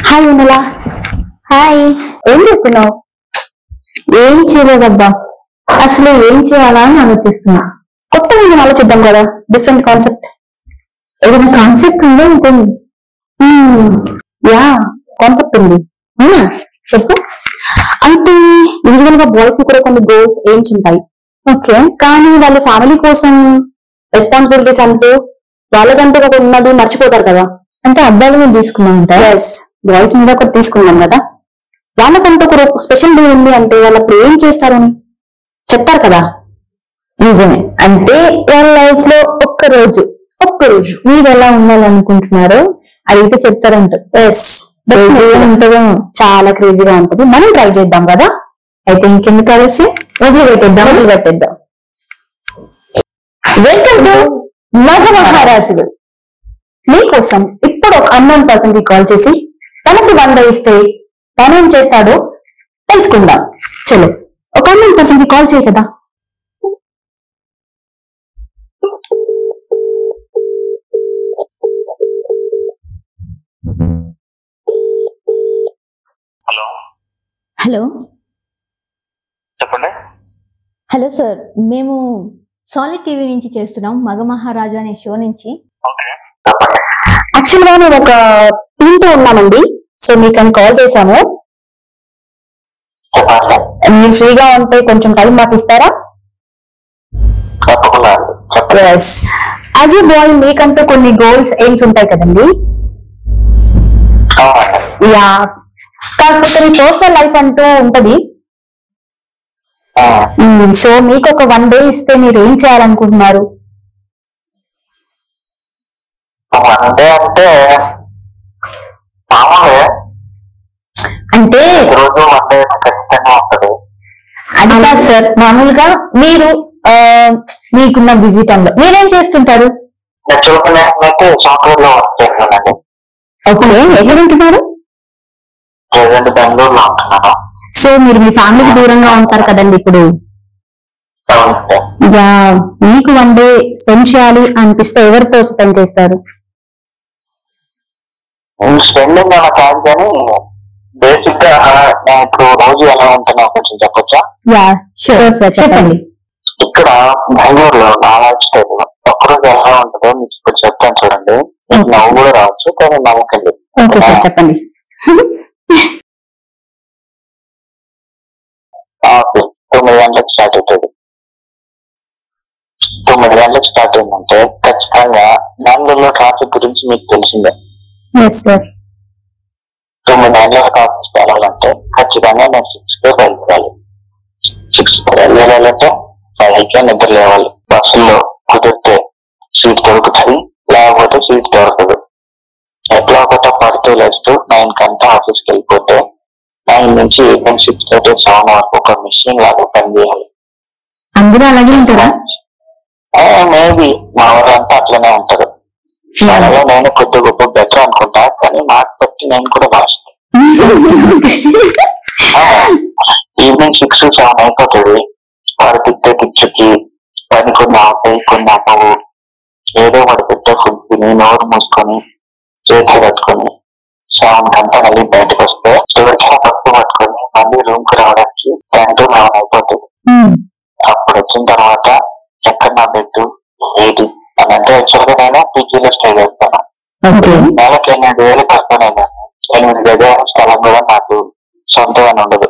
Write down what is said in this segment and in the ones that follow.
Hi Vimala. Hi. ఏం చేస్తున్నావు? ఏం చేయలేదబ్బా, అసలు ఏం చేయాలా అని ఆలోచిస్తున్నా. కొత్తగా మనం ఆలోచిద్దాం కదా, డిఫరెంట్ కాన్సెప్ట్. ఏదైనా కాన్సెప్ట్ ఉందో ఉంటుంది. యా, కాన్సెప్ట్ ఉంది. చెప్పు. అంటే యూజువల్ గా బాయ్స్ కూడా కొన్ని గోల్స్ ఎయిమ్స్ ఉంటాయి. ఓకే, కానీ వాళ్ళ ఫ్యామిలీ కోసం రెస్పాన్సిబిలిటీస్ అంటూ వాళ్ళకంటూ ఒక ఉన్నది మర్చిపోతారు కదా. అంటే అబ్బాయిలు మీద తీసుకున్నాం అంటే బాయ్స్ మీద ఒకటి తీసుకున్నాం కదా. వాళ్ళకంటూ ఒక స్పెషల్ డే ఉంది అంటే వాళ్ళప్పుడు ఏం చేస్తారని చెప్తారు కదా. నిజమే. అంటే వాళ్ళ లైఫ్ లో ఒక్కరోజు మీరు ఎలా ఉండాలనుకుంటున్నారో అడిగితే చెప్తారంట. ఎస్, ఉంటుందో చాలా క్రేజీగా ఉంటుంది. మనం ట్రై చేద్దాం కదా. అయితే ఇంకెందుకు కలిసి వదిలిపెట్టేద్దాం. వెల్కమ్ టు మగ మహారాజులు. మీకోసం ఇప్పుడు ఒక అన్నోన్ పర్సన్ కి కాల్ చేసి తనకు 1 day ఇస్తే తను ఏం చేస్తాడో తెలుసుకుందాం. చలో, ఒక అన్నోన్ పర్సన్ కి కాల్ చేయి కదా. హలో హలో చెప్పండి. హలో సార్, మేము సాలిడ్ టీవీ నుంచి చేస్తున్నాం, మగ మహారాజా అనే షో నుంచి. యాక్చువల్ గా నేను ఒక టీమ్ తో ఉన్నానండి, సో మీకు కాల్ చేశాను. మీరు ఫ్రీగా ఉంటే కొంచెం టైం మాకు ఇస్తారా? ఎస్, యాజ్ ఏ బాయ్ మీకంటూ కొన్ని గోల్స్ ఎయిమ్స్ ఉంటాయి కదండి. యా, కాకపోతే మీ పర్సనల్ లైఫ్ అంటూ ఉంటది. సో మీకు ఒక 1 day ఇస్తే మీరు ఏం చేయాలనుకుంటున్నారు? అంటే అంటే రోజు వన్ ఖచ్చితంగా ఉంటుంది. అది కాదు సార్, మామూలుగా మీరు మీకున్న బిజీ టైంలో మీరేం చేస్తుంటారు? సాఫ్ట్వేర్ లో వర్క్ చేస్తానండి. ఓకే, ఎక్కడ ఉంటున్నారు? ప్రెసెంట్ బెంగళూరులో ఉంటున్నాను. సో మీరు మీ ఫ్యామిలీకి దూరంగా ఉంటారు కదండి ఇప్పుడు. యా, మీకు 1 day స్పెండ్ చేయాలి అనిపిస్తే ఎవరితో స్పెండ్ చేస్తారు? స్పెండింగ్ అలా కాదు, కానీ బేసిక్ గా నేను ఇప్పుడు రోజు ఎలా ఉంటున్నా కొంచెం చెప్పొచ్చా? యా షూర్ సార్, చెప్పండి. ఇక్కడ బెంగళూరులో నా లైఫ్ స్టైల్ ఒక్కరోజు ఎలా ఉంటుందో మీకు ఇప్పుడు చెప్తాను చూడండి. మీకు నవ్వు కూడా రావచ్చు, కానీ నవ్వకండి. ఓకే సార్, చెప్పండి. ఆఫీస్ 9 గంటలకు స్టార్ట్ అవుతుంది. 9 గంటలకు స్టార్ట్ అయిందంటే ఖచ్చితంగా బెంగళూరులో ట్రాఫిక్ గురించి మీకు తెలిసిందే. Yes sir. 9 గంటలకు ఆఫీస్కి వెళ్ళాలంటే ఖచ్చితంగా నేను 6కే బయలుదేరాలి. 6కి వెళ్ళాలంటే 5కే నిద్ర లేవాలి. బస్సుల్లో కుదిరితే సీట్ దొరుకుతుంది, లేకపోతే సీట్ దొరకదు. ఎట్లా ఒకట పడుతూ లేస్తూ 9 కంటే ఆఫీస్కి వెళ్ళిపోతే 9 నుంచి ఈవినింగ్ 6:30, 7 వరకు ఒక మిషన్ లాగా పనిచేయాలి. అందరూ అలాగే ఉంటారా? మేబీ మా ఊరంతా అట్లనే ఉంటారు. దానిలో నేను కొద్ది గొప్ప బెటర్ అనుకుంటా, కానీ నాకు బట్టి నేను కూడా భాషను ఈవినింగ్ 6, 7 అయిపోతుంది. వాడు తిట్టే పిచ్చుకి పని కొన్ని ఆవుతాయి, కొన్ని అవ్వవు. ఏదో వాడు పెట్టే ఫుడ్ తిని నోరు మూసుకొని చేతులు కట్టుకొని 7 గంట మళ్ళీ బయటకు వస్తే చివరికి పట్టు పట్టుకొని మళ్ళీ రూమ్ కు రావడానికి 10 to 11 అయిపోతుంది. అప్పుడు వచ్చిన తర్వాత ఎక్కడ నా బెడ్ ఏంటి అని అంటే యాక్చువల్గా నేను పీజీలో స్టే చేస్తాను. నెలకి 8,000 కడతాను. 8 గజాల స్థలం కూడా నాకు సొంతంగా ఉండదు.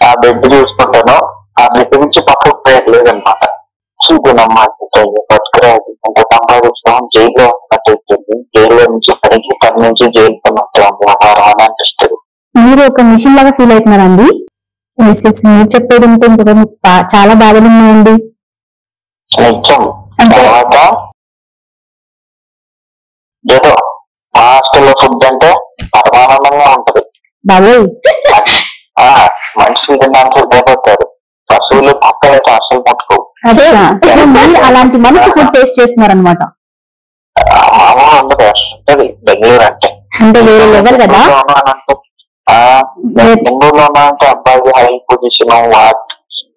ఆ బెడ్ చూసుకుంటాను, ఆ బెడ్ నుంచి పక్కకు పోయేది లేదనమాట. చూపునమ్మా బతుకురాదు అంత సంపాదించడం జైల్లో ఉన్నట్టు, జైల్లో నుంచి పనికి 10 నుంచి జైలు పన్నట్టు వ్యవహారం అనిపిస్తుంది. మీరు ఒక మిషన్ లాగా ఫీల్ అవుతున్నారండి. మీరు చెప్పేది ఉంటే చాలా బాధలు ఉన్నాయండి. నిజం. తర్వాత ఏదో హాస్టల్లో ఫుడ్ అంటే పరమానందంగా ఉంటది బాబోయ్. మనిషి తినడానికి ఉపయోగపడతారు. పశువులు కుక్కలైతే అసలు ముట్టుకోవు. అలాంటి మంచి ఫుడ్ టేస్ట్ చేస్తున్నారనమాట. మామూలు ఉండదు బెంగళూరు అంటే వేరే లెవెల్ కదా. బెంగళూరులో ఉన్నాయంటే అబ్బాయి హై పొజిషన్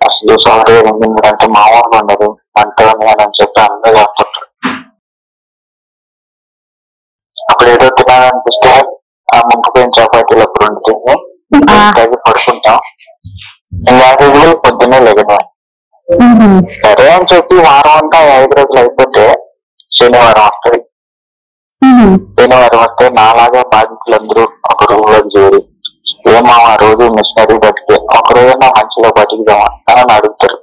అసలు సాఫ్ట్వేర్ ఇంజనీర్ అంటే మామూలుగా ఉండదు. అంటే అని చెప్పి అందరూ ఏదో తినాలనిపిస్తే ఆ ముగ్గుపోయిన చపాతీలు అప్పుడు ఉంటుంది అది పడుకుంటాం. ఇంకా పొద్దున్నే లేదు. సరే అని చెప్పి వారం అంతా 5 రోజులు అయిపోతే శనివారం వస్తుంది. శనివారం వస్తే నాలాగా బాధితులందరూ ఒక రూమ్ లోకి చేరి ఏమో ఆ రోజు మిషనరీ బతికే ఒక రోజైనా మంచిగా బతికిదామా అని అడుగుతారు.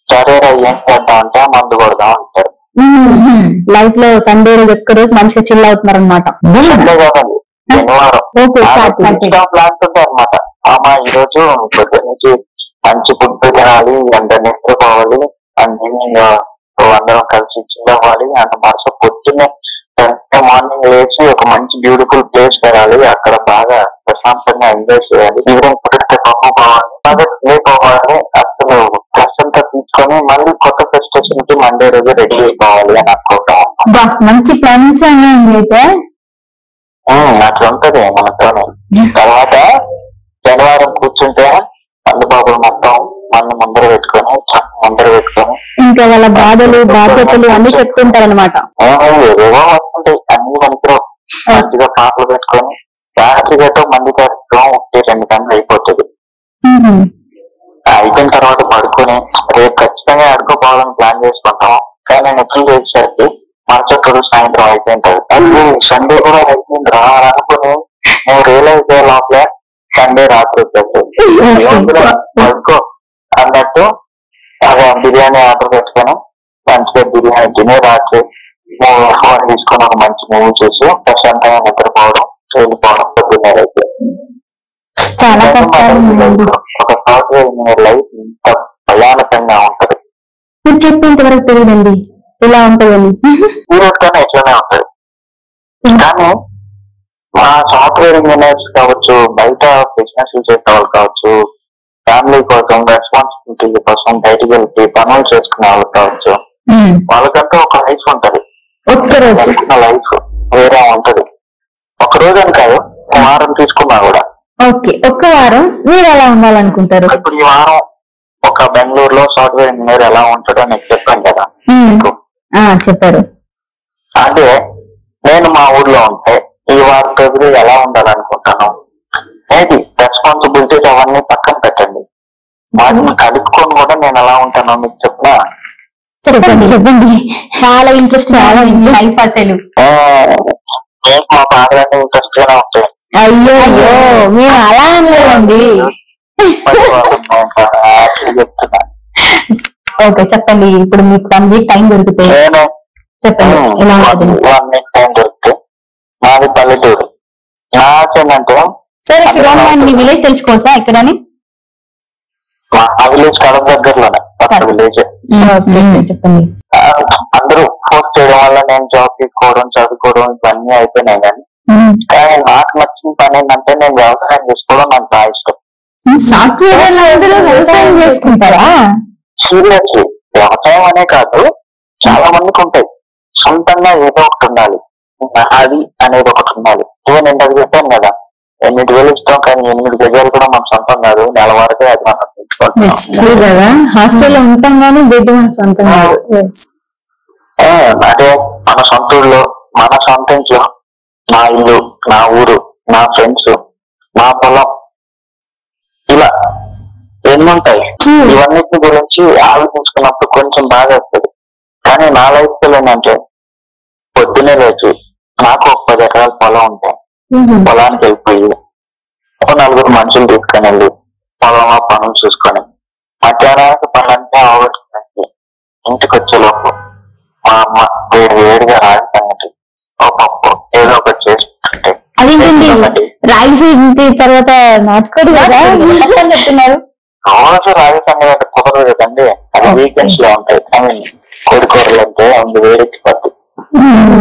సరేరా ఏం చేద్దాం అంటే మందు కొడదాం అంటారు. లైఫ్ లో సండే రోజు ఒక్క రోజు మంచిగా చిల్ అవుతున్నారు అనమాట. అంతే కదండి శనివారం ప్లాన్స్ ఉంటాయి అనమాట. అమ్మా ఈ రోజు పొద్దు నుంచి మంచి ఫుడ్ తినాలి, ఎంత నిద్రపోవాలి, అండ్ అందరం కలిసి చిల్ అవ్వాలి అంత మనసు పొద్దున్నే మార్నింగ్ లేచి ఒక మంచి బ్యూటిఫుల్ ప్లేస్ వెళ్ళాలి, అక్కడ బాగా ప్రశాంతంగా ఎంజాయ్ చేయాలి, ఈవినింగ్ ఫుడ్ పప్పుకోవాలి, బాగా స్లీప్ అవ్వాలి, అసలు స్ట్రెస్ అంతా తీసుకొని మళ్ళీ కొత్త ఫెస్టేషన్ కి మండే రోజు రెడీ అయిపోవాలి అని అనుకుంటాం. మంచి ప్లానింగ్స్ అయితే అట్లా ఉంటది మనతోనే. తర్వాత శనివారం కూర్చుంటే అందుబాబులు మొత్తం మన ముందర పెట్టుకొని ఇంకా వాళ్ళ బాధలు బాధ్యతలు అన్ని చెప్తుంటారనమాట. ఏవో వస్తుంటాయి అన్ని మనసులో మంచిగా పాటలు పెట్టుకొని రాత్రితో మంది కార్యక్రమం 1-2 గంటలు అయిపోతుంది. అయిపోయిన తర్వాత పడుకొని రేపు ఖచ్చితంగా ఆడుకోపోవాలని ప్లాన్ చేసుకుంటాం. కానీ నేను ఎప్పుడు చేసేసరికి మరుసటి రోజు సాయంత్రం అయిపోయింటది. అది సండే కూడా అయిపోయింది రా అనుకుని నేను రియలైజ్ అయ్యే లోపల సండే రాత్రి వచ్చేస్తుంది. పడుకో అన్నట్టు బిర్యానీ ఆర్డర్ పెట్టుకొని మంచిగా బిర్యానీ తిని రాత్రి ఫోన్ తీసుకొని ఒక మంచి మూవీ చూసి ప్రశాంతంగా నిద్రపోవడం వెళ్ళిపోవడం పొద్దున్నే అయితే. ఒక సాఫ్ట్వేర్ ఇంజనీర్ లైఫ్ ఇంత భయానకంగా ఉంటది. మీరు చెప్పేంత వరకు తెలియదండి ఇలా ఉంటదని. సీరియస్ గానే ఎట్లనే ఉంటది. కానీ మా సాఫ్ట్వేర్ ఇంజనీర్స్ కావచ్చు, బయట బిజినెస్ చేసే వాళ్ళు కావచ్చు, ఫ్యామిలీ కోసం రెస్పాన్సిబిలిటీ కోసం బయటికి వెళ్తే పనులు చేసుకునే వాళ్ళు కావచ్చు, వాళ్ళకంటూ ఒక లైఫ్ ఉంటది. లైఫ్ వేరే ఉంటది. ఒక రోజు అని కాదు, వారం తీసుకున్నా కూడా. ఒక్క వారం మీరు ఎలా ఉండాలనుకుంటారు? ఇప్పుడు ఈ వారం ఒక బెంగళూరులో సాఫ్ట్వేర్ ఇంజనీర్ ఎలా ఉంటాడో నేను చెప్పాను కదా. చెప్పారు. అదే నేను మా ఊర్లో ఉంటే ఈ వారం రోజులు ఎలా ఉండాలనుకుంటాను. మేబీ రెస్పాన్సిబిలిటీస్ అవన్నీ పక్కన పెట్టండి, వాటిని కలుపుకొని కూడా నేను ఎలా ఉంటానో మీకు చెప్పినా. చెప్పండి చాలా ఇంట్రెస్ట్ లైఫ్ అసలు. మా బాధలన్నీ ఇంట్రెస్ట్ గానే ఉంటాయి. అయ్యో మేము అలా అనలేదండి. చెప్తున్నా. ఓకే చెప్పండి. ఇప్పుడు మీకు 1 వీక్ టైం దొరికితే చెప్పండి ఎలా ఉంటుంది? 1 వీక్ టైం దొరికితే మాది పల్లెటూరు. నాకేంటంటే సార్ మీ విలేజ్ తెలుసుకోవచ్చా ఎక్కడని? మా విలేజ్ కడప దగ్గరలోనే పక్క విలేజ్. చెప్పండి. అందరూ ఫోర్స్ చేయడం వల్ల నేను జాబ్ తీసుకోవడం చదువుకోవడం ఇవన్నీ అయిపోయినాయి. కానీ నాకు నచ్చిన పని ఏంటంటే నేను వ్యవసాయం చేసుకోవడం నాకు బాగా ఇష్టం. సాఫ్ట్వేర్ అందరూ వ్యవసాయం చేసుకుంటారా? సీరియస్లీ వ్యవసాయం అనే కాదు, చాలా మందికి ఉంటాయి. సొంతంగా ఏదో ఒకటి ఉండాలి, అది అనేది ఒకటి ఉండాలి. నేను ఇంతకు చెప్పాను కదా 8 వేలు ఇస్తాం కానీ 8 గజాలు కూడా మన సొంతం కాదు. నెల వరకే అది మనం కదా. హాస్టల్లో ఉంటాం కానీ బెడ్ మన సొంతం కాదు. అదే మన సొంత ఊళ్ళో మన సొంత ఇంట్లో నా ఇల్లు, నా ఊరు, నా ఫ్రెండ్స్, నా పొలం, ఇలా ఎన్నుంటాయి. ఇవన్నిటి గురించి ఆలోచించుకున్నప్పుడు కొంచెం బాగా వస్తుంది. కానీ నా లైఫ్ స్టైల్ ఏంటంటే పొద్దున్నే లేచి నాకు ఒక 10 ఎకరాల పొలం ఉంటాయి. పొలానికి వెళ్ళిపోయి ఒక 4 మనుషులు తీసుకొని వెళ్ళి పొలంలో పనులు చూసుకొని మధ్యాహ్నానికి పనులంటే అవగొట్టుకుని ఇంటికి వచ్చేలోపు మా అమ్మ వేడిగా రాగి సంగటి ఒక పప్పు ఏదో ఒకటి చేసుకుంటుంటే. అదేంటండి రాగి సంగటి తర్వాత నాటుకోడి కదా చెప్తున్నారు? రోజు రాగి సంగటి అంటే కుదరదు కదండి, అది వీకెండ్స్ లో ఉంటాయి. కానీ కోడికూరలు అంటే ఉంది వేడికి పట్టు.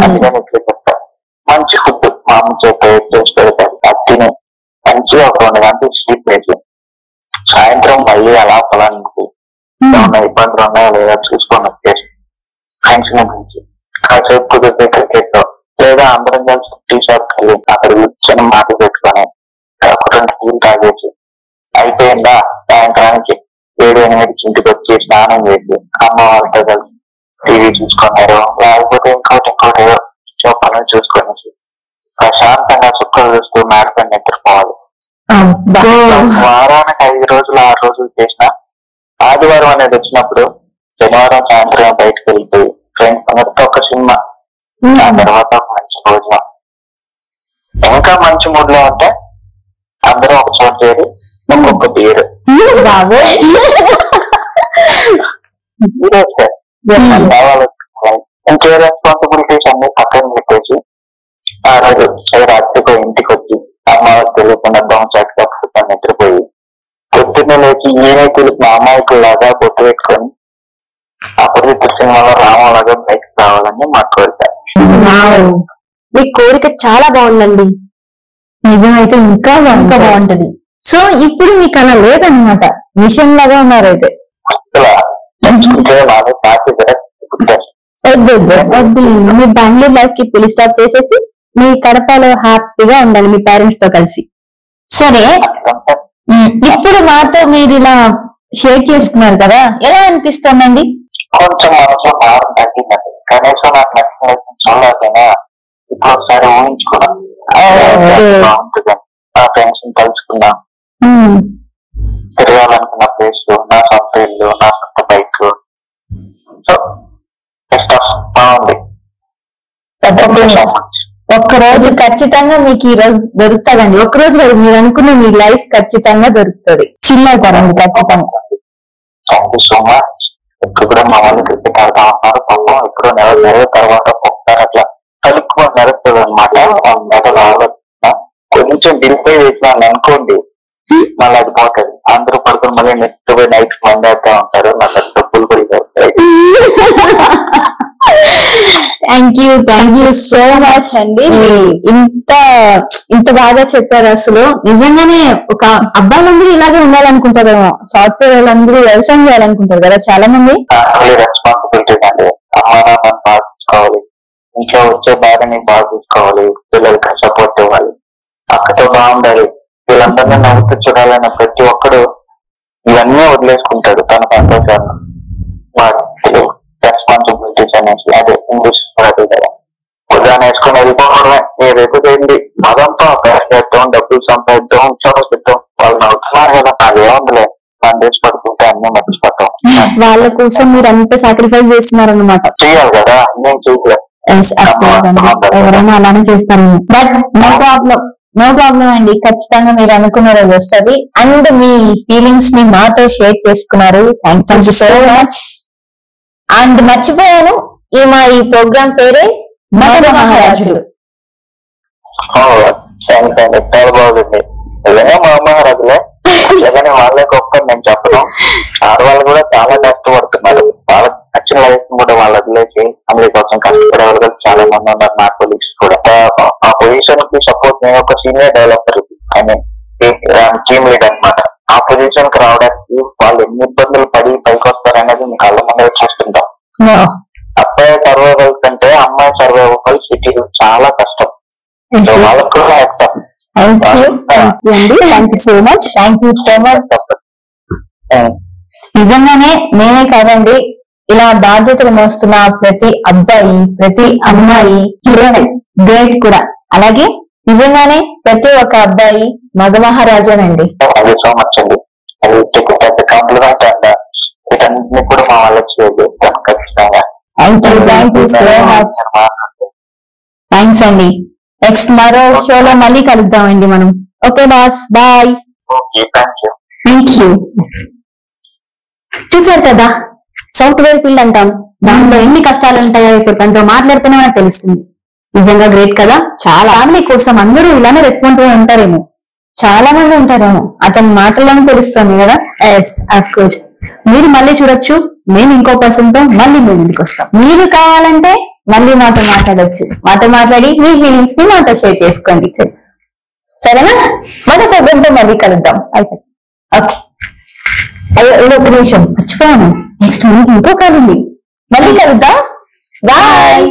అందుకని ఇట్లా చెప్తారు. మంచి ఫుడ్ మా అమ్మ చేసి పెడతారు. అది తిని మంచిగా ఒక 2 గంటలు స్లీప్ వేసి సాయంత్రం మళ్ళీ అలా పొలానికి ఏమన్నా ఇబ్బందులు ఉన్నాయో లేదా చూసుకొని వచ్చేసి ఫ్రెండ్స్ నుంచి కాసేపు కుదిరితే క్రికెట్ లేదా అందరం కలిసి టీ షాప్ వెళ్ళి అక్కడ చిన్న మాటలు పెట్టుకొని ఒక 2 టీలు తాగేసి అయిపోయిందా సాయంత్రానికి 7-8 ఇంటికి వచ్చి స్నానం చేసి అమ్మ వాళ్ళతో కలిసి టీవీ చూసుకున్నారు, లేకపోతే ఇంకోటి పనులు చూసుకొని వారానికి 5 రోజులు 6 రోజులు చేసిన ఆదివారం అనేది వచ్చినప్పుడు శనివారం సాయంత్రం బయటకు వెళ్ళిపోయి ఫ్రెండ్స్ అందరితో ఒక సినిమా, ఆ తర్వాత ఒక మంచి భోజనం, ఇంకా మంచి మూడ్ లో ఉంటే అందరూ ఒక చోట చేరి ఒక్కొక్క బీర్ ఇంకే రెస్పాన్సిబిలిటీస్ అన్ని పక్కన పెట్టేసి ఆ రోజు రాత్రికి ఇంటికి వచ్చి అమ్మ తెలియకుండా దొంగ నిద్రపోయి పొద్దున్నే లేచి ఈయనే తెలిసిన అమ్మాయికులాగా బొట్టు పెట్టుకొని అప్పుడు ఇద్దరు సినిమాలో రామలాగా బయటకు రావాలని మా కోరిక. మీ కోరిక చాలా బాగుందండి, నిజమైతే ఇంకా బాగుంటది. సో ఇప్పుడు మీకు అలా లేదనమాట, మిషన్ లాగా ఉన్నారు అయితే. మీ బెంగళూరు లైఫ్ కి పులి స్టాప్ చేసేసి మీ కడపలో హ్యాపీగా ఉండాలి మీ పేరెంట్స్ తో కలిసి. సరే, ఇప్పుడు మాతో మీరు ఇలా షేర్ చేసుకున్నారు కదా, ఎలా అనిపిస్తుందండి? కొంచెం మనసులో భారం తగ్గిందండి. కనీసం నాకు నచ్చిన చూడలేకపోయినా ఇప్పుడు ఒకసారి ఊహించుకున్నాం బాగుంటుంది. నా ఫ్రెండ్స్ కలుసుకున్నాం, తిరగాలనుకున్న ప్లేస్, నా సొంత ఇల్లు, నా సొంత బైక్, సో బాగుంది. ఒక్కరోజు ఖచ్చితంగా మీకు ఈ రోజు దొరుకుతుందండి. ఒక్కరోజు కాదు, మీరు అనుకున్న మీ లైఫ్ ఖచ్చితంగా దొరుకుతుంది. చిల్ అవుతారండి ఖచ్చితంగా. Thank you so much. ఇప్పుడు కూడా మా వాళ్ళు క్రికెట్ ఆడుతా ఉన్నారు. పాపం ఇప్పుడు నెల తర్వాత ఒకసారి అట్లా కలుపుకొని నడుస్తుంది అనమాట. కొంచెం డిలిపై వేసినాను అనుకోండి, మళ్ళీ అది పోతుంది. అందరూ పడుకుని మళ్ళీ నెక్స్ట్ పోయి నైట్ మంది ఆడుతూ ఉంటారు. నాకు డబ్బులు పడి థ్యాంక్ యూ సో మచ్ అండి. ఇంత బాగా చెప్పారు. అసలు నిజంగానే ఒక అబ్బాయిలందరూ ఇలాగే ఉండాలనుకుంటారేమో. సాఫ్ట్వేర్ వాళ్ళందరూ వ్యవసాయం చేయాలనుకుంటారు కదా చాలా మంది. రెస్పాన్సిబిలిటీస్ అండి, అమ్మా నాన్నని బాగా చూసుకోవాలి, ఇంట్లో వచ్చే భార్యని బాగా చూసుకోవాలి, పిల్లలకి సపోర్ట్ ఇవ్వాలి, అక్కతో బాగుండాలి, వీళ్ళందరినీ నవ్వుతూ చూడాలన్న ప్రతి ఒక్కడు ఇవన్నీ వదిలేసుకుంటాడు తన సంతోషాన్ని. రెస్పాన్సిబిలిటీస్ అనేసి అదే ఇంగ్లీష్ అదే కదా, ఉదాహరణ వేసుకుని వెళ్ళిపోవడమే. ఏదైతే చేయండి మదంతో చేద్దాం, డబ్బులు సంపాదిద్దాం, చదువుతాం, వాళ్ళు నవ్వుతున్నారు కదా, అదేముందిలే సందేశ్ పడుకుంటే అన్ని మర్చిపోతాం. వాళ్ళ కోసం మీరు అంత సాక్రిఫైస్ చేస్తున్నారన్నమాట. చేయాలి కదా, నేను చేయలేదు. ఎవరైనా అలానే చేస్తాను. బట్ నో ప్రాబ్లం అండి, ఖచ్చితంగా మీరు అనుకున్న రోజు వస్తుంది. అండ్ మీ ఫీలింగ్స్ ని మాతో షేర్ చేసుకున్నారు. Thank you so much. And మర్చిపోయాను, మా ఈ ప్రోగ్రామ్ పేరే మగ మహారాజులు. చాలా బాగుంది. నిజంగా మా మహారాజులే, నిజంగానే వాళ్ళే గొప్ప నేను చెప్పడం. ఆడవాళ్ళు కూడా చాలా కష్టపడుతున్నారు. వాళ్ళకి నచ్చిన లైఫ్ కూడా వాళ్ళు వదిలేసి ఫ్యామిలీ కోసం కష్టపడే వాళ్ళు కూడా చాలా మంది ఉన్నారు. నా కొలీగ్స్ కూడా ఆ పొజిషన్ కి సపోర్ట్, నేను ఒక senior developer, I mean team lead అనమాట. ఆ పొజిషన్ కి రావడానికి వాళ్ళు ఎన్ని ఇబ్బందులు పడి పైకి వస్తారనేది మీ కళ్ళ ముందే చూస్తుంటాం. అబ్బాయి సర్వైవల్ కంటే అమ్మాయి సర్వైవల్ సిటీలో చాలా కష్టం. వాళ్ళకు కూడా కష్టం. నిజంగానే మేమే కాదండి, ఇలా బాధ్యతలు మోస్తున్న ప్రతి అబ్బాయి, ప్రతి అమ్మాయి గ్రేట్ కూడా. అలాగే నిజంగానే ప్రతి ఒక్క అబ్బాయి మగ మహారాజానండి. సో మచ్ అండి, అది పెద్ద కాంప్లిమెంట్ అండి. వీటన్నిటిని కూడా మా వాళ్ళకి చేద్దాం ఖచ్చితంగా. Thank you so much. Thanks అండి. నెక్స్ట్ మరో షోలో మళ్ళీ కలుద్దామండి మనం. Okay boss, bye. Thank you. చూసారు కదా, సాఫ్ట్వేర్ ఫీల్డ్ అంటాం, దాంట్లో ఎన్ని కష్టాలు ఉంటాయో ఇప్పుడు తనతో మాట్లాడుతూనే మనకు తెలుస్తుంది. నిజంగా గ్రేట్ కదా. చాలా ఫ్యామిలీ కోసం అందరూ ఇలానే రెస్పాన్సిబుల్ ఉంటారేమో, చాలా మంది ఉంటారేమో, అతని మాటల్లోనే తెలుస్తుంది కదా. Yes, of course. మీరు మళ్ళీ చూడొచ్చు, మేము ఇంకో పర్సన్ తో మళ్ళీ మీ ముందుకు వస్తాం. మీరు కావాలంటే మళ్ళీ మాతో మాట్లాడొచ్చు. మాతో మాట్లాడి మీ ఫీలింగ్స్ ని మాతో షేర్ చేసుకోండి. సరేనా? మరొక ప్రోగ్రాంతో మళ్ళీ కలుద్దాం. అయితే ఓకే. ఒక నిమిషం మర్చిపోయాను, నెక్స్ట్ మనకి ఇంకో కాల్ ఉంది. మళ్ళీ కలుద్దాం. బాయ్.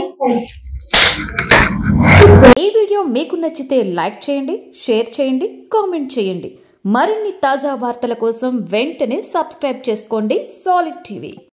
ఈ వీడియో మీకు నచ్చితే లైక్ చేయండి, షేర్ చేయండి, కామెంట్ చేయండి. మరిన్ని తాజా వార్తల కోసం వెంటనే సబ్స్క్రైబ్ చేసుకోండి సాలిడ్ టీవీ.